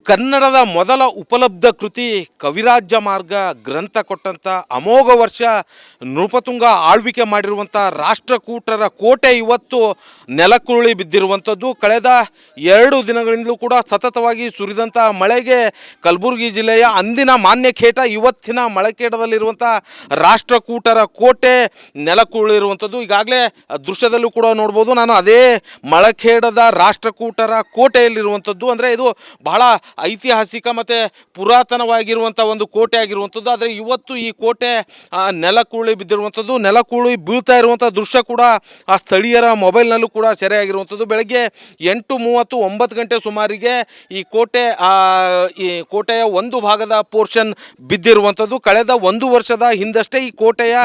ಕನ್ನಡದ ಮೊದಲ ಉಪಲಬ್ಧ ಕೃತಿ ಕವಿರಾಜ್ಯ ಮಾರ್ಗ ಗ್ರಂಥ ಕೊಟ್ಟಂಥ ಅಮೋಘ ವರ್ಷ ನೃಪತುಂಗ ಆಳ್ವಿಕೆ ಮಾಡಿರುವಂಥ ರಾಷ್ಟ್ರಕೂಟರ ಕೋಟೆ ಇವತ್ತು ನೆಲಕ್ಕುರುಳಿ ಬಿದ್ದಿರುವಂಥದ್ದು. ಕಳೆದ 2 ದಿನಗಳಿಂದಲೂ ಕೂಡ ಸತತವಾಗಿ ಸುರಿದಂಥ ಮಳೆಗೆ ಕಲಬುರಗಿ ಜಿಲ್ಲೆಯ ಅಂದಿನ ಮಾನ್ಯಖೇಟ ಇವತ್ತಿನ ಮಳೆಖೇಟದಲ್ಲಿರುವಂಥ ರಾಷ್ಟ್ರಕೂಟರ ಕೋಟೆ ನೆಲಕ್ಕುರುಳಿರುವಂಥದ್ದು. ಈಗಾಗಲೇ ದೃಶ್ಯದಲ್ಲೂ ಕೂಡ ನೋಡ್ಬೋದು. ನಾನು ಅದೇ ಮಳೆಖೇಡದ ರಾಷ್ಟ್ರಕೂಟರ ಕೋಟೆಯಲ್ಲಿರುವಂಥದ್ದು. ಅಂದರೆ ಇದು ಬಹಳ ಐತಿಹಾಸಿಕ ಮತ್ತು ಪುರಾತನವಾಗಿರುವಂಥ ಒಂದು ಕೋಟೆ ಆಗಿರುವಂಥದ್ದು. ಆದರೆ ಇವತ್ತು ಈ ಕೋಟೆ ನೆಲಕ್ಕುರುಳಿ ಬಿದ್ದಿರುವಂಥದ್ದು. ನೆಲಕ್ಕುರುಳಿ ಬೀಳ್ತಾ ಇರುವಂಥ ದೃಶ್ಯ ಕೂಡ ಆ ಸ್ಥಳೀಯರ ಮೊಬೈಲ್ನಲ್ಲೂ ಕೂಡ ಸೆರೆಯಾಗಿರುವಂಥದ್ದು. ಬೆಳಗ್ಗೆ 8:30 9 ಗಂಟೆ ಸುಮಾರಿಗೆ ಈ ಕೋಟೆಯ ಒಂದು ಭಾಗದ ಪೋರ್ಷನ್ ಬಿದ್ದಿರುವಂಥದ್ದು. ಕಳೆದ 1 ವರ್ಷದ ಹಿಂದಷ್ಟೇ ಈ ಕೋಟೆಯ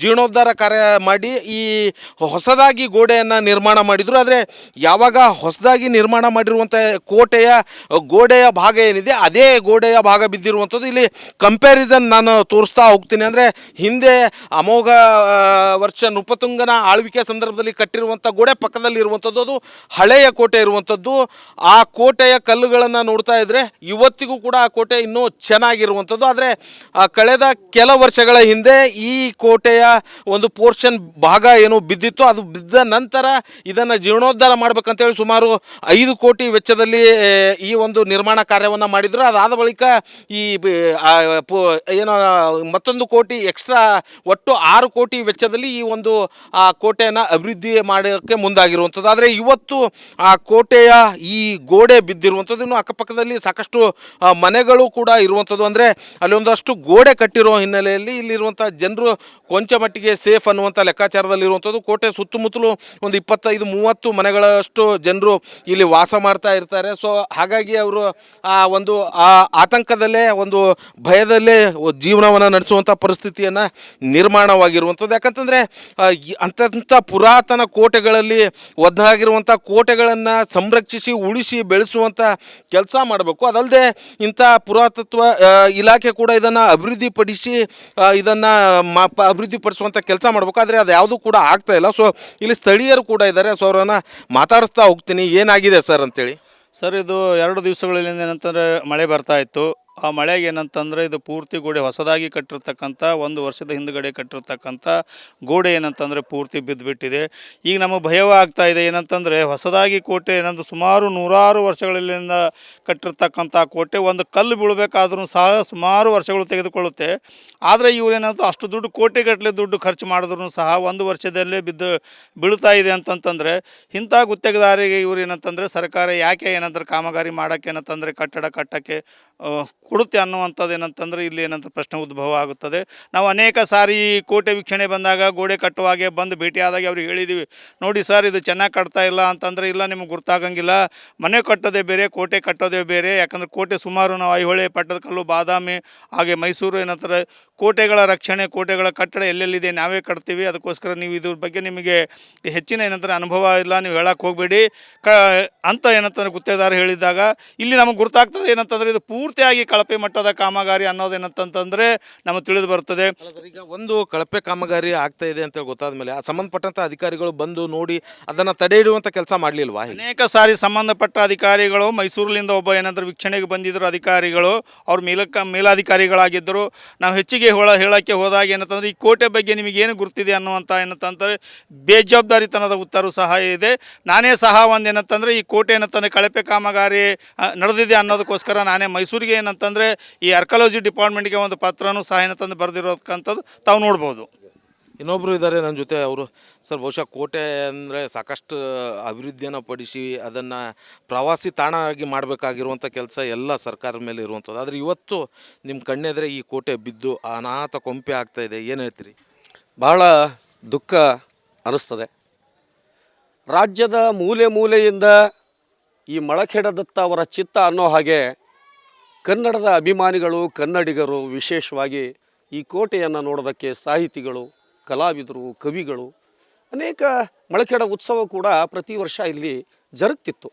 ಜೀರ್ಣೋದ್ಧಾರ ಕಾರ್ಯ ಮಾಡಿ ಈ ಹೊಸದಾಗಿ ಗೋಡೆಯನ್ನು ನಿರ್ಮಾಣ ಮಾಡಿದರು. ಆದರೆ ಯಾವಾಗ ಹೊಸದಾಗಿ ನಿರ್ಮಾಣ ಮಾಡಿರುವಂಥ ಕೋಟೆಯ ಗೋಡೆಯ ಭಾಗ ಏನಿದೆ ಅದೇ ಗೋಡೆಯ ಭಾಗ ಬಿದ್ದಿರುವಂಥದ್ದು. ಇಲ್ಲಿ ಕಂಪ್ಯಾರಿಸನ್ ನಾನು ತೋರಿಸ್ತಾ ಹೋಗ್ತೀನಿ. ಅಂದರೆ ಹಿಂದೆ ಅಮೋಘ ವರ್ಷ ನೃಪತುಂಗನ ಆಳ್ವಿಕೆ ಸಂದರ್ಭದಲ್ಲಿ ಕಟ್ಟಿರುವಂಥ ಗೋಡೆ ಪಕ್ಕದಲ್ಲಿ ಇರುವಂಥದ್ದು ಅದು ಹಳೆಯ ಕೋಟೆ ಇರುವಂಥದ್ದು. ಆ ಕೋಟೆಯ ಕಲ್ಲುಗಳನ್ನು ನೋಡ್ತಾ ಇದ್ದರೆ ಇವತ್ತಿಗೂ ಕೂಡ ಆ ಕೋಟೆ ಇನ್ನೂ ಚೆನ್ನಾಗಿರುವಂಥದ್ದು. ಆದರೆ ಕಳೆದ ಕೆಲ ವರ್ಷಗಳ ಹಿಂದೆ ಈ ಕೋಟೆಯ ಒಂದು ಪೋರ್ಷನ್ ಭಾಗ ಏನು ಬಿದ್ದಿತ್ತು, ಅದು ಬಿದ್ದ ನಂತರ ಇದನ್ನು ಜೀರ್ಣೋದ್ಧಾರ ಮಾಡಬೇಕಂತೇಳಿ ಸುಮಾರು 5 ಕೋಟಿ ವೆಚ್ಚದಲ್ಲಿ ಈ ಒಂದು ನಿರ್ಮಾಣ ಕಾರ್ಯವನ್ನು ಮಾಡಿದರು. ಅದಾದ ಬಳಿಕ ಈ ಏನೋ ಮತ್ತೊಂದು ಕೋಟಿ ಎಕ್ಸ್ಟ್ರಾ ಒಟ್ಟು 6 ಕೋಟಿ ವೆಚ್ಚದಲ್ಲಿ ಈ ಒಂದು ಕೋಟೆಯನ್ನು ಅಭಿವೃದ್ಧಿ ಮಾಡೋಕ್ಕೆ ಮುಂದಾಗಿರುವಂಥದ್ದು. ಆದರೆ ಇವತ್ತು ಆ ಕೋಟೆಯ ಈ ಗೋಡೆ ಬಿದ್ದಿರುವಂಥದ್ದು. ಇನ್ನು ಅಕ್ಕಪಕ್ಕದಲ್ಲಿ ಸಾಕಷ್ಟು ಮನೆಗಳು ಕೂಡ ಇರುವಂಥದ್ದು. ಅಂದರೆ ಅಲ್ಲಿ ಒಂದಷ್ಟು ಗೋಡೆ ಕಟ್ಟಿರೋ ಹಿನ್ನೆಲೆಯಲ್ಲಿ ಇಲ್ಲಿರುವಂಥ ಜನರು ಕೊಂಚ ಮಟ್ಟಿಗೆ ಸೇಫ್ ಅನ್ನುವಂಥ ಲೆಕ್ಕಾಚಾರದಲ್ಲಿರುವಂಥದ್ದು. ಕೋಟೆ ಸುತ್ತಮುತ್ತಲು ಒಂದು 25-30 ಮನೆಗಳಷ್ಟು ಜನರು ಇಲ್ಲಿ ವಾಸ ಮಾಡ್ತಾ ಇರ್ತಾರೆ. ಸೊ ಹಾಗಾಗಿ ಅವರು ಒಂದು ಆತಂಕದಲ್ಲೇ ಒಂದು ಭಯದಲ್ಲೇ ಜೀವನವನ್ನು ನಡೆಸುವಂಥ ಪರಿಸ್ಥಿತಿಯನ್ನು ನಿರ್ಮಾಣವಾಗಿರುವಂಥದ್ದು. ಯಾಕಂತಂದರೆ ಅಂಥ ಪುರಾತನ ಕೋಟೆಗಳಲ್ಲಿ ಒದ್ದಾಗಿರುವಂಥ ಕೋಟೆಗಳನ್ನು ಸಂರಕ್ಷಿಸಿ ಉಳಿಸಿ ಬೆಳೆಸುವಂಥ ಕೆಲಸ ಮಾಡಬೇಕು. ಅದಲ್ಲದೆ ಇಂಥ ಪುರಾತತ್ವ ಇಲಾಖೆ ಕೂಡ ಇದನ್ನು ಅಭಿವೃದ್ಧಿಪಡಿಸಿ ಇದನ್ನು ಅಭಿವೃದ್ಧಿಪಡಿಸುವಂಥ ಕೆಲಸ ಮಾಡಬೇಕು. ಆದರೆ ಅದು ಯಾವುದೂ ಕೂಡ ಆಗ್ತಾ ಇಲ್ಲ. ಸೊ ಇಲ್ಲಿ ಸ್ಥಳೀಯರು ಕೂಡ ಇದ್ದಾರೆ. ಸೊ ಅವರನ್ನು ಮಾತಾಡಿಸ್ತಾ ಹೋಗ್ತೀನಿ, ಏನಾಗಿದೆ ಸರ್ ಅಂತೇಳಿ. ಸರ್, ಇದು 2 ದಿವಸಗಳಲ್ಲಿ ಏನಂತಂದರೆ ಮಳೆ ಬರ್ತಾ ಇತ್ತು. ಆ ಮಳೆಗೆ ಏನಂತಂದರೆ ಇದು ಪೂರ್ತಿ ಗೋಡೆ ಹೊಸದಾಗಿ ಕಟ್ಟಿರ್ತಕ್ಕಂಥ 1 ವರ್ಷದ ಹಿಂದುಗಡೆ ಕಟ್ಟಿರ್ತಕ್ಕಂಥ ಗೋಡೆ ಏನಂತಂದರೆ ಪೂರ್ತಿ ಬಿದ್ದುಬಿಟ್ಟಿದೆ. ಈಗ ನಮಗೆ ಭಯವಾಗ್ತಾ ಇದೆ. ಏನಂತಂದರೆ ಹೊಸದಾಗಿ ಕೋಟೆ ಏನಂದ್ರೆ ಸುಮಾರು 100 ವರ್ಷಗಳಿಂದ ಕಟ್ಟಿರ್ತಕ್ಕಂಥ ಕೋಟೆ ಒಂದು ಕಲ್ಲು ಬೀಳಬೇಕಾದ್ರೂ ಸಹ ಸುಮಾರು ವರ್ಷಗಳು ತೆಗೆದುಕೊಳ್ಳುತ್ತೆ. ಆದರೆ ಇವರೇನಂತ ಅಷ್ಟು ದುಡ್ಡು ಕೋಟೆಗಟ್ಟಲೆ ದುಡ್ಡು ಖರ್ಚು ಮಾಡಿದ್ರು ಸಹ 1 ವರ್ಷದಲ್ಲೇ ಬೀಳ್ತಾ ಇದೆ ಅಂತಂತಂದರೆ ಇಂಥ ಗುತ್ತಿಗೆದಾರಿಗೆ ಇವ್ರು ಏನಂತಂದರೆ ಸರ್ಕಾರ ಯಾಕೆ ಏನಂದ್ರೆ ಕಾಮಗಾರಿ ಮಾಡೋಕ್ಕೆ ಏನಂತಂದರೆ ಕಟ್ಟಡ ಕಟ್ಟೋಕ್ಕೆ ಕೊಡುತ್ತೆ ಅನ್ನುವಂಥದ್ದು ಏನಂತಂದರೆ ಇಲ್ಲಿ ಏನಂತ ಪ್ರಶ್ನೆ ಉದ್ಭವ ಆಗುತ್ತದೆ. ನಾವು ಅನೇಕ ಸಾರಿ ಕೋಟೆ ವೀಕ್ಷಣೆ ಬಂದಾಗ ಗೋಡೆ ಕಟ್ಟುವಾಗೆ ಬಂದು ಭೇಟಿಯಾದಾಗ ಅವ್ರಿಗೆ ಹೇಳಿದ್ದೀವಿ, ನೋಡಿ ಸರ್ ಇದು ಚೆನ್ನಾಗಿ ಕಟ್ತಾ ಇಲ್ಲ ಅಂತಂದರೆ, ಇಲ್ಲ ನಿಮಗೆ ಗೊತ್ತಾಗಂಗಿಲ್ಲ, ಮನೆ ಕಟ್ಟೋದೇ ಬೇರೆ ಕೋಟೆ ಕಟ್ಟೋದೇ ಬೇರೆ. ಯಾಕಂದರೆ ಕೋಟೆ ಸುಮಾರು ನಾವು ಐಹೊಳೆ, ಪಟ್ಟದಕಲ್ಲು, ಬಾದಾಮಿ ಹಾಗೆ ಮೈಸೂರು ಏನಂತಾರೆ ಕೋಟೆಗಳ ರಕ್ಷಣೆ, ಕೋಟೆಗಳ ಕಟ್ಟಡ ಎಲ್ಲೆಲ್ಲಿದೆ ನಾವೇ ಕಟ್ತೀವಿ. ಅದಕ್ಕೋಸ್ಕರ ನೀವು ಇದ್ರ ಬಗ್ಗೆ ನಿಮಗೆ ಹೆಚ್ಚಿನ ಏನಂತಾರೆ ಅನುಭವ ಇಲ್ಲ, ನೀವು ಹೇಳಕ್ಕೆ ಹೋಗಬೇಡಿ ಅಂತ ಏನಂತಂದ್ರೆ ಗುತ್ತೇದಾರ ಹೇಳಿದಾಗ ಇಲ್ಲಿ ನಮಗೆ ಗೊತ್ತಾಗ್ತದೆ ಏನಂತಂದರೆ ಇದು ಪೂರ್ತಿಯಾಗಿ ಕಳಪೆ ಮಟ್ಟದ ಕಾಮಗಾರಿ ಅನ್ನೋದೇನಂತಂದರೆ ನಮಗೆ ತಿಳಿದು ಬರ್ತದೆ. ಈಗ ಒಂದು ಕಳಪೆ ಕಾಮಗಾರಿ ಆಗ್ತಾ ಇದೆ ಅಂತ ಗೊತ್ತಾದ ಮೇಲೆ ಸಂಬಂಧಪಟ್ಟಂಥ ಅಧಿಕಾರಿಗಳು ಬಂದು ನೋಡಿ ಅದನ್ನು ತಡೆ ಹಿಡಿಯುವಂಥ ಕೆಲಸ ಮಾಡಲಿಲ್ವಾ? ಅನೇಕ ಸಾರಿ ಸಂಬಂಧಪಟ್ಟ ಅಧಿಕಾರಿಗಳು ಮೈಸೂರಿನಿಂದ ಒಬ್ಬ ಏನಂದ್ರೆ ವೀಕ್ಷಣೆಗೆ ಬಂದಿದ್ದರು ಅಧಿಕಾರಿಗಳು, ಅವ್ರು ಮೇಲಾಧಿಕಾರಿಗಳಾಗಿದ್ದರು. ನಾವು ಹೆಚ್ಚಿಗೆ ಹೇಳೋಕ್ಕೆ ಹೋದಾಗ ಏನಂತಂದರೆ ಈ ಕೋಟೆ ಬಗ್ಗೆ ನಿಮಗೇನು ಗುರ್ತಿದೆ ಅನ್ನುವಂಥ ಏನಂತಂದರೆ ಬೇಜವಾಬ್ದಾರಿತನದ ಉತ್ತರ ಸಹ ಇದೆ. ನಾನೇ ಸಹ ಒಂದು ಏನಂತಂದರೆ ಈ ಕೋಟೆ ಏನಂತಂದರೆ ಕಳಪೆ ಕಾಮಗಾರಿ ನಡೆದಿದೆ ಅನ್ನೋದಕ್ಕೋಸ್ಕರ ನಾನೇ ಮೈಸೂರಿಗೆ ಏನಂತಂದರೆ ಈ ಆರ್ಕಿಯಾಲಜಿ ಡಿಪಾರ್ಟ್ಮೆಂಟ್ಗೆ ಒಂದು ಪತ್ರನೂ ಸಹ ಏನಂತಂದು ಬರೆದಿರೋಕ್ಕಂಥದ್ದು ತಾವು ನೋಡ್ಬೋದು. ಇನ್ನೊಬ್ಬರು ಇದ್ದಾರೆ ನನ್ನ ಜೊತೆ. ಅವರು ಸರ್ ಬಹುಶಃ ಕೋಟೆ ಅಂದರೆ ಸಾಕಷ್ಟು ಅಭಿವೃದ್ಧಿಯನ್ನು ಪಡಿಸಿ ಅದನ್ನು ಪ್ರವಾಸಿ ತಾಣ ಆಗಿ ಮಾಡಬೇಕಾಗಿರುವಂಥ ಕೆಲಸ ಎಲ್ಲ ಸರ್ಕಾರದ ಮೇಲೆ ಇರುವಂಥದ್ದು. ಆದರೆ ಇವತ್ತು ನಿಮ್ಮ ಕಣ್ಣೆದರೆ ಈ ಕೋಟೆ ಬಿದ್ದು ಅನಾಥ ಕೊಂಪೆ ಆಗ್ತಾಯಿದೆ, ಏನು ಹೇಳ್ತೀರಿ? ಬಹಳ ದುಃಖ ಅನ್ನಿಸ್ತದೆ. ರಾಜ್ಯದ ಮೂಲೆ ಮೂಲೆಯಿಂದ ಈ ಮಳಖೇಡದತ್ತ ಅವರ ಚಿತ್ತ ಅನ್ನೋ ಹಾಗೆ ಕನ್ನಡದ ಅಭಿಮಾನಿಗಳು, ಕನ್ನಡಿಗರು ವಿಶೇಷವಾಗಿ ಈ ಕೋಟೆಯನ್ನು ನೋಡೋದಕ್ಕೆ ಸಾಹಿತಿಗಳು, ಕಲಾವಿದರು, ಕವಿಗಳು ಅನೇಕ ಮಳಖೇಡ ಉತ್ಸವ ಕೂಡ ಪ್ರತಿ ವರ್ಷ ಇಲ್ಲಿ ಜರುಗ್ತಿತ್ತು.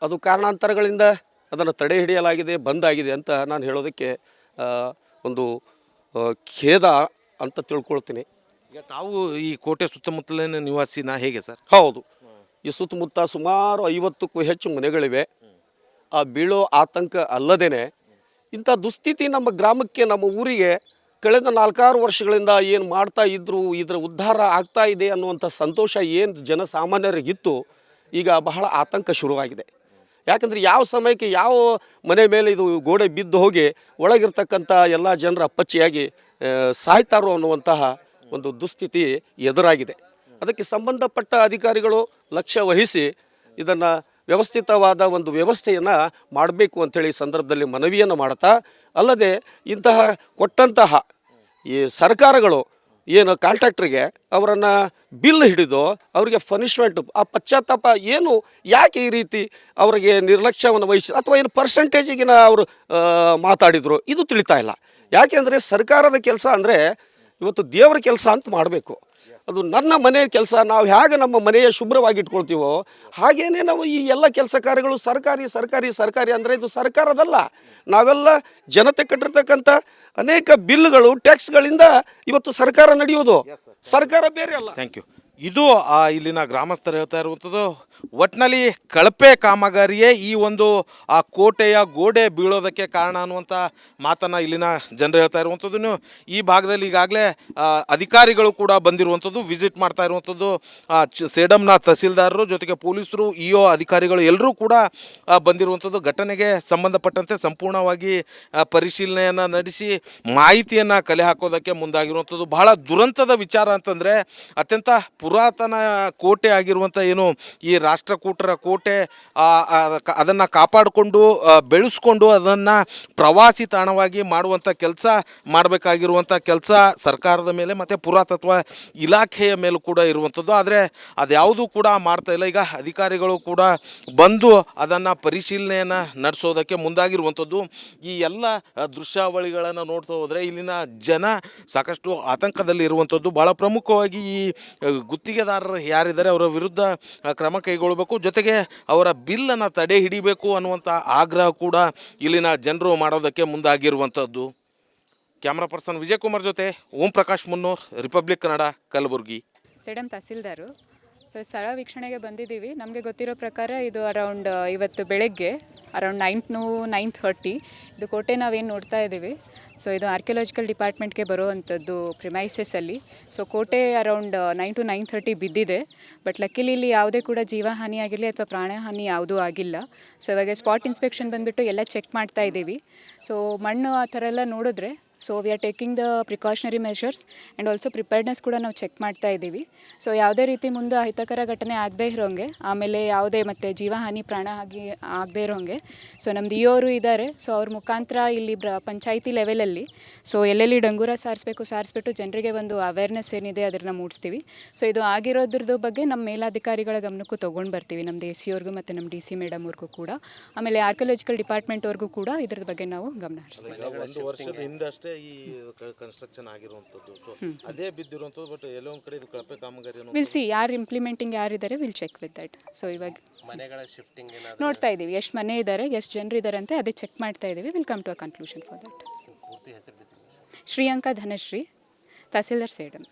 ಅದು ಕಾರಣಾಂತರಗಳಿಂದ ಅದನ್ನು ತಡೆ ಹಿಡಿಯಲಾಗಿದೆ, ಬಂದಾಗಿದೆ ಅಂತ ನಾನು ಹೇಳೋದಕ್ಕೆ ಒಂದು ಖೇದ ಅಂತ ತಿಳ್ಕೊಳ್ತೀನಿ. ಈಗ ತಾವು ಈ ಕೋಟೆ ಸುತ್ತಮುತ್ತಲಿನ ನಿವಾಸಿನ ಹೇಗೆ ಸರ್? ಹೌದು, ಈ ಸುತ್ತಮುತ್ತ ಸುಮಾರು 50ಕ್ಕೂ ಹೆಚ್ಚು ಮನೆಗಳಿವೆ. ಬೀಳೋ ಆತಂಕ ಅಲ್ಲದೇ ಇಂಥ ದುಸ್ಥಿತಿ ನಮ್ಮ ಗ್ರಾಮಕ್ಕೆ, ನಮ್ಮ ಊರಿಗೆ ಕಳೆದ 4-6 ವರ್ಷಗಳಿಂದ ಏನು ಮಾಡ್ತಾ ಇದ್ದರು, ಇದರ ಉದ್ಧಾರ ಆಗ್ತಾ ಇದೆ ಅನ್ನುವಂಥ ಸಂತೋಷ ಏನು ಜನಸಾಮಾನ್ಯರಿಗಿತ್ತು, ಈಗ ಬಹಳ ಆತಂಕ ಶುರುವಾಗಿದೆ. ಯಾಕಂದರೆ ಯಾವ ಸಮಯಕ್ಕೆ ಯಾವ ಮನೆ ಮೇಲೆ ಇದು ಗೋಡೆ ಬಿದ್ದು ಹೋಗಿ ಒಳಗಿರ್ತಕ್ಕಂಥ ಎಲ್ಲ ಜನರ ಅಪ್ಪಚ್ಚಿಯಾಗಿ ಸಾಯ್ತಾರೋ ಅನ್ನುವಂತಹ ಒಂದು ದುಸ್ಥಿತಿ ಎದುರಾಗಿದೆ. ಅದಕ್ಕೆ ಸಂಬಂಧಪಟ್ಟ ಅಧಿಕಾರಿಗಳು ಲಕ್ಷ್ಯ ವಹಿಸಿ ಇದನ್ನು ವ್ಯವಸ್ಥಿತವಾದ ಒಂದು ವ್ಯವಸ್ಥೆಯನ್ನು ಮಾಡಬೇಕು ಅಂಥೇಳಿ ಸಂದರ್ಭದಲ್ಲಿ ಮನವಿಯನ್ನು ಮಾಡ್ತಾ, ಅಲ್ಲದೆ ಇಂತಹ ಕೊಟ್ಟಂತಹ ಈ ಸರ್ಕಾರಗಳು ಏನು ಕಾಂಟ್ರಾಕ್ಟ್ರಿಗೆ ಅವರನ್ನು ಬಿಲ್ ಹಿಡಿದು ಅವರಿಗೆ ಪನಿಷ್ಮೆಂಟ್, ಆ ಪಶ್ಚಾತ್ತಾಪ ಏನು, ಯಾಕೆ ಈ ರೀತಿ ಅವರಿಗೆ ನಿರ್ಲಕ್ಷ್ಯವನ್ನು ವಹಿಸಿ ಅಥವಾ ಏನು ಪರ್ಸೆಂಟೇಜಿಗಿನ ಅವರು ಮಾತಾಡಿದರು, ಇದು ತಿಳಿತಾ ಇಲ್ಲ. ಯಾಕೆಂದರೆ ಸರ್ಕಾರದ ಕೆಲಸ ಅಂದರೆ ಇವತ್ತು ದೇವರ ಕೆಲಸ ಅಂತ ಮಾಡಬೇಕು. ಅದು ನನ್ನ ಮನೆ ಕೆಲಸ, ನಾವು ಹೇಗೆ ನಮ್ಮ ಮನೆಯ ಶುಭ್ರವಾಗಿ ಇಟ್ಕೊಳ್ತೀವೋ ಹಾಗೇನೆ ನಾವು ಈ ಎಲ್ಲ ಕೆಲಸ ಕಾರ್ಯಗಳು ಸರ್ಕಾರಿ ಅಂದರೆ ಇದು ಸರ್ಕಾರದಲ್ಲ. ನಾವೆಲ್ಲ ಜನತೆ ಕಟ್ಟಿರ್ತಕ್ಕಂಥ ಅನೇಕ ಬಿಲ್ಗಳು, ಟ್ಯಾಕ್ಸ್ಗಳಿಂದ ಇವತ್ತು ಸರ್ಕಾರ ನಡೆಯೋದು, ಸರ್ಕಾರ ಬೇರೆ ಅಲ್ಲ. Thank you. ಇದು ಇಲ್ಲಿನ ಗ್ರಾಮಸ್ಥರು ಹೇಳ್ತಾ ಇರುವಂಥದ್ದು. ಒಟ್ಟಿನಲ್ಲಿ ಕಳಪೆ ಕಾಮಗಾರಿಯೇ ಈ ಒಂದು ಆ ಕೋಟೆಯ ಗೋಡೆ ಬೀಳೋದಕ್ಕೆ ಕಾರಣ ಅನ್ನುವಂಥ ಮಾತನ್ನು ಇಲ್ಲಿನ ಜನರು ಹೇಳ್ತಾ ಇರುವಂಥದ್ದು. ಈ ಭಾಗದಲ್ಲಿ ಈಗಾಗಲೇ ಅಧಿಕಾರಿಗಳು ಕೂಡ ಬಂದಿರುವಂಥದ್ದು, ವಿಸಿಟ್ ಮಾಡ್ತಾ ಇರುವಂಥದ್ದು. ಸೇಡಂನ ತಹಸೀಲ್ದಾರರು ಜೊತೆಗೆ ಪೊಲೀಸರು, ಇಒ ಅಧಿಕಾರಿಗಳು ಎಲ್ಲರೂ ಕೂಡ ಬಂದಿರುವಂಥದ್ದು. ಘಟನೆಗೆ ಸಂಬಂಧಪಟ್ಟಂತೆ ಸಂಪೂರ್ಣವಾಗಿ ಪರಿಶೀಲನೆಯನ್ನು ನಡೆಸಿ ಮಾಹಿತಿಯನ್ನು ಕಲೆ ಹಾಕೋದಕ್ಕೆ ಮುಂದಾಗಿರುವಂಥದ್ದು. ಬಹಳ ದುರಂತದ ವಿಚಾರ ಅಂತಂದರೆ ಅತ್ಯಂತ ಪುರಾತನ ಕೋಟೆ ಆಗಿರುವಂಥ ಏನು ಈ ರಾಷ್ಟ್ರಕೂಟರ ಕೋಟೆ, ಅದನ್ನು ಕಾಪಾಡಿಕೊಂಡು ಬೆಳೆಸ್ಕೊಂಡು ಅದನ್ನು ಪ್ರವಾಸಿ ತಾಣವಾಗಿ ಮಾಡುವಂಥ ಕೆಲಸ ಮಾಡಬೇಕಾಗಿರುವಂಥ ಕೆಲಸ ಸರ್ಕಾರದ ಮೇಲೆ ಮತ್ತು ಪುರಾತತ್ವ ಇಲಾಖೆಯ ಮೇಲೂ ಕೂಡ ಇರುವಂಥದ್ದು. ಆದರೆ ಅದ್ಯಾವುದೂ ಕೂಡ ಮಾಡ್ತಾ ಇಲ್ಲ. ಈಗ ಅಧಿಕಾರಿಗಳು ಕೂಡ ಬಂದು ಅದನ್ನು ಪರಿಶೀಲನೆಯನ್ನು ನಡೆಸೋದಕ್ಕೆ ಮುಂದಾಗಿರುವಂಥದ್ದು. ಈ ಎಲ್ಲ ದೃಶ್ಯಾವಳಿಗಳನ್ನು ನೋಡ್ತಾ ಹೋದರೆ ಇಲ್ಲಿನ ಜನ ಸಾಕಷ್ಟು ಆತಂಕದಲ್ಲಿ ಇರುವಂಥದ್ದು. ಭಾಳ ಪ್ರಮುಖವಾಗಿ ಈ ಗುತ್ತಿಗೆದಾರರು ಯಾರಿದ್ದಾರೆ ಅವರ ವಿರುದ್ಧ ಕ್ರಮ ಕೈಗೊಳ್ಳಬೇಕು, ಜೊತೆಗೆ ಅವರ ಬಿಲ್ಲನ್ನು ತಡೆ ಹಿಡಿಬೇಕು ಅನ್ನುವಂಥ ಆಗ್ರಹ ಕೂಡ ಇಲ್ಲಿನ ಜನರು ಮಾಡೋದಕ್ಕೆ ಮುಂದಾಗಿರುವಂಥದ್ದು. ಕ್ಯಾಮ್ರಾ ಪರ್ಸನ್ ವಿಜಯಕುಮಾರ್ ಜೊತೆ ಓಂ ಪ್ರಕಾಶ್ ಮುನ್ನೂರ್, ರಿಪಬ್ಲಿಕ್ ಕನ್ನಡ, ಕಲಬುರಗಿ. ಸೇಡಂ ತಹಸೀಲ್ದಾರು. ಸೊ ಸ್ಥಳ ವೀಕ್ಷಣೆಗೆ ಬಂದಿದ್ದೀವಿ. ನಮಗೆ ಗೊತ್ತಿರೋ ಪ್ರಕಾರ ಇದು ಅರೌಂಡ್ ಇವತ್ತು ಬೆಳಗ್ಗೆ ಅರೌಂಡ್ 9-9:30 ಇದು ಕೋಟೆ ನಾವೇನು ನೋಡ್ತಾ ಇದ್ದೀವಿ. ಸೊ ಇದು ಆರ್ಕಿಯಾಲಜಿಕಲ್ ಡಿಪಾರ್ಟ್ಮೆಂಟ್ಗೆ ಬರುವಂಥದ್ದು ಪ್ರಿಮೈಸಸ್ಸಲ್ಲಿ. ಸೊ ಕೋಟೆ ಅರೌಂಡ್ 9 to 9:30 ಬಿದ್ದಿದೆ. ಬಟ್ ಲಕ್ಕಿಲಿ ಇಲ್ಲಿ ಯಾವುದೇ ಕೂಡ ಜೀವಹಾನಿ ಆಗಿರಲಿ ಅಥವಾ ಪ್ರಾಣಹಾನಿ ಯಾವುದೂ ಆಗಿಲ್ಲ. ಸೊ ಇವಾಗ ಸ್ಪಾಟ್ ಇನ್ಸ್ಪೆಕ್ಷನ್ ಬಂದುಬಿಟ್ಟು ಎಲ್ಲ ಚೆಕ್ ಮಾಡ್ತಾ ಇದ್ದೀವಿ. ಸೊ ಮಣ್ಣು ಆ ಥರ ಎಲ್ಲ ನೋಡಿದ್ರೆ so we are taking the precautionary measures and also preparedness ಕೂಡ ನಾವು ಚೆಕ್ ಮಾಡ್ತಾ ಇದ್ದೀವಿ. ಸೊ ಯಾವುದೇ ರೀತಿ ಮುಂದೆ ಅಹಿತಕರ ಘಟನೆ ಆಗದೇ ಇರೋಂಗೆ, ಆಮೇಲೆ ಯಾವುದೇ ಮತ್ತು ಜೀವಹಾನಿ ಪ್ರಾಣಹಾನಿ ಆಗದೇ ಇರೋಂಗೆ ಸೊ ನಮ್ದು ಇವರು ಇದ್ದಾರೆ. ಸೊ ಅವ್ರ ಮುಖಾಂತರ ಇಲ್ಲಿ ಪಂಚಾಯಿತಿ ಲೆವೆಲಲ್ಲಿ ಸೊ ಎಲ್ಲೆಲ್ಲಿ ಡಂಗೂರ ಸಾರಿಸ್ಬಿಟ್ಟು ಜನರಿಗೆ ಒಂದು ಅವೇರ್ನೆಸ್ ಏನಿದೆ ಅದನ್ನು ಮೂಡಿಸ್ತೀವಿ. ಸೊ ಇದು ಆಗಿರೋದ್ರದ್ದು ಬಗ್ಗೆ ನಮ್ಮ ಮೇಲಾಧಿಕಾರಿಗಳ ಗಮನಕ್ಕೂ ತೊಗೊಂಡು ಬರ್ತೀವಿ, ನಮ್ಮ ಸಿ ಅವ್ರಿಗೂ ಮತ್ತು ನಮ್ಮ DC ಮೇಡಮ್ ಅವ್ರಿಗೂ ಕೂಡ, ಆಮೇಲೆ ಆರ್ಕಿಯಾಲಜಿಕಲ್ ಡಿಪಾರ್ಟ್ಮೆಂಟ್ವರೆಗೂ ಕೂಡ ಇದ್ರ ಬಗ್ಗೆ ನಾವು ಗಮನ ಹರಿಸ್ತೀವಿ. ಒಂದು ವರ್ಷದ ಹಿಂದಷ್ಟೇ ಈ ಕನ್ಸ್ಟ್ರಕ್ಷನ್ ಆಗಿರುವಂಥದ್ದು, ಅದೇ ಬಿದ್ದಿರುವಂಥದ್ದು. ಬಟ್ ಎಲ್ಲೋ ಒಂದು ಕಡೆ ಇದು ಕಳಪೆ ಕಾಮಗಾರಿ ವಿಲ್ ಸಿ ಯಾರು ಇಂಪ್ಲಿಮೆಂಟಿಂಗ್ ಯಾರಿದ್ದಾರೆ, will check with that. So ಇವಾಗ ಮನೆಗಳ ಶಿಫ್ಟಿಂಗ್ ನೋಡ್ತಾ ಇದ್ದೀವಿ, ಎಷ್ಟು ಮನೆ ಇದ್ದಾರೆ, ಎಷ್ಟು ಜನರು ಇದ್ದಾರೆ ಅಂತ ಅದೇ ಚೆಕ್ ಮಾಡ್ತಾ ಇದ್ದೀವಿ. Will come to a conclusion for that. Shreyanka Dhanashree, tahsildar Sedam.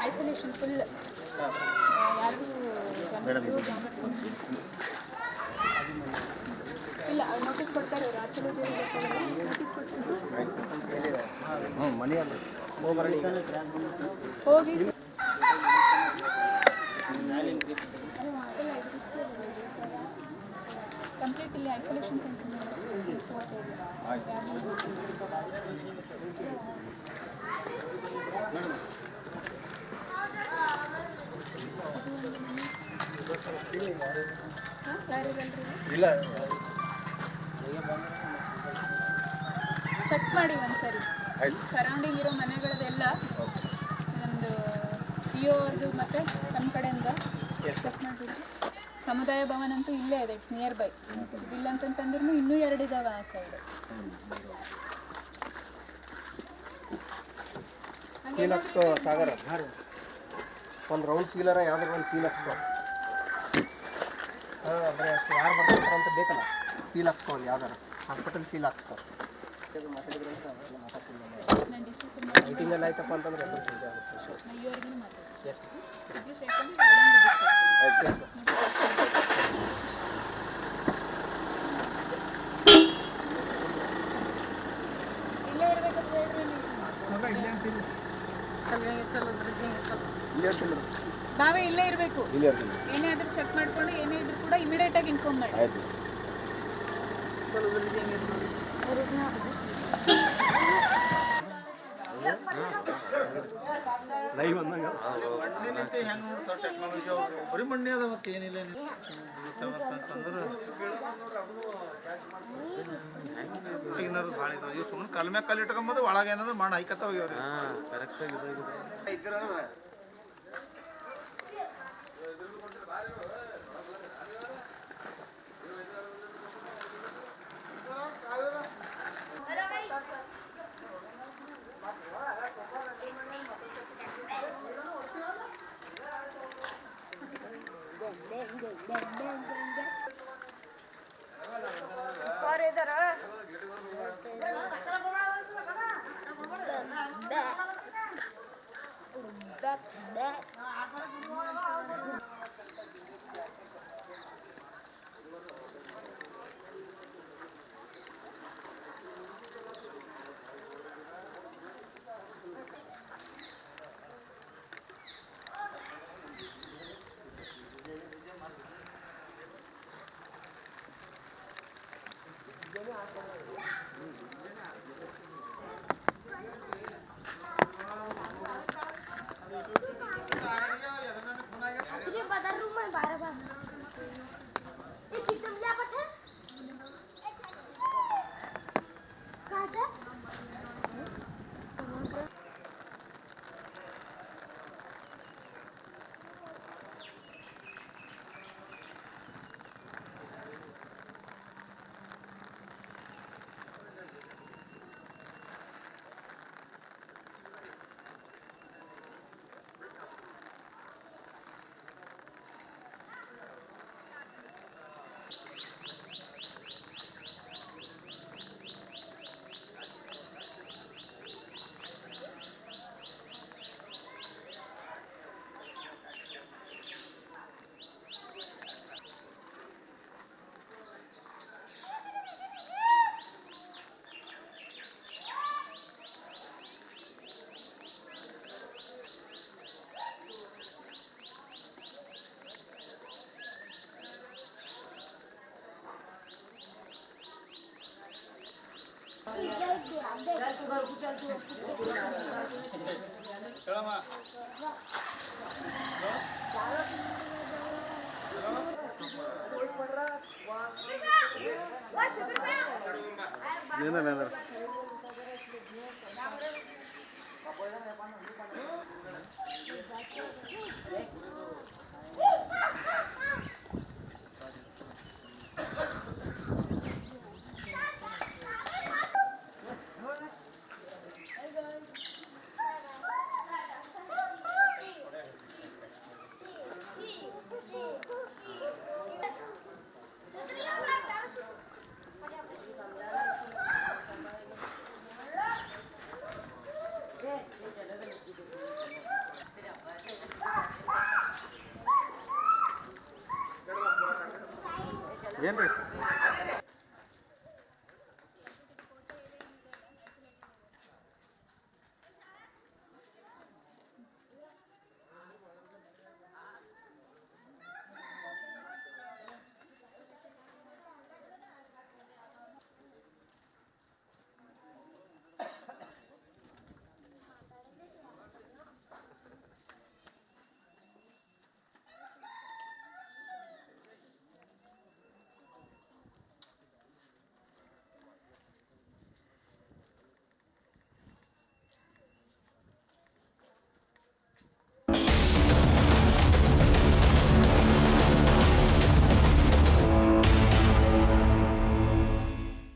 Isolation full ಯಾರು ಇಲ್ಲ ನೋಟಿಸ್ ಕೊಡ್ತಾರೆ ಅವರು. ನೋಟಿಸ್ ಕೊಡ್ತಾರೆ ಹೋಗಿ ಕಂಪ್ಲೀಟ್ ಇಲ್ಲಿ ಐಸೋಲೇಷನ್ ಸೆಂಟರ್ ಇಲ್ಲ ಚೆಕ್ ಮಾಡಿ ಒಂದ್ಸರಿ ಸರೌಂಡಿಂಗ್ ಇರೋ ಮನೆಗಳದೆಲ್ಲ ಒಂದು PO ಅವ್ರದ್ದು ಮತ್ತು ನಮ್ಮ ಕಡೆಯಿಂದ ಚೆಕ್ ಮಾಡಿಬಿಟ್ಟು. ಸಮುದಾಯ ಭವನ ಅಂತೂ ಇಲ್ಲೇ ಇದೆ, ಇಟ್ಸ್ ನಿಯರ್ ಬೈ. ಇಲ್ಲ ಅಂತಂತಂದ್ರೂ ಇನ್ನೂ 2 ಇದ್ದಾವೆ ಆ ಸೈಡ್. ಸೀಲ್ ಹಾಕ್ಸ್ಕೋ ಸಾಗರ ಒಂದು ರೌಂಡ್ ಸೀಲರ ಯಾವ್ದಾರು ಒಂದು ಸೀಲ್ ಹಾಕ್ಸ್ಕೋ. ಹಾಂ ಬರೀ ಅಷ್ಟು ಯಾರು ಬರ್ತಾರೆ ಅಂತ ಬೇಕಲ್ಲ, ಸೀಲ್ ಹಾಕ್ಸ್ಕೊ ಯಾವ್ದಾರು ಹಾಸ್ಪಿಟಲ್ ಸೀಲ್ ಹಾಕ್ಸ್ಕೊ. ಮೀಟಿಂಗ್ ಎಲ್ಲ ಆಯ್ತಪ್ಪ ಅಂತಂದ್ರೆ ನಾವೇ ಇಲ್ಲೇ ಇರಬೇಕು. ಏನೇ ಆದ್ರೂ ಚೆಕ್ ಮಾಡ್ಕೊಂಡು ಏನೇ ಇದ್ರೂ ಕೂಡ ಇಮಿಡಿಯೇಟ್ ಆಗಿ ಇನ್ಫಾರ್ಮ್ ಮಾಡಿ. ಬರೀ ಮಣ್ಣಿ ಅದ ಮತ್ತೆ ಏನಿಲ್ಲ ಸುಮ್ಮನೆ ಕಲ್ ಮ್ಯಾಗ ಕಲ್ ಇಟ್ಕೊಂಬೋದು ಒಳಗೆ ಏನಾದ್ರು ಮಣ್ಣು ಹೈಕತ್ತ ಹೋಗ್ಯವ್ರಿ. ಏನ್ರಿ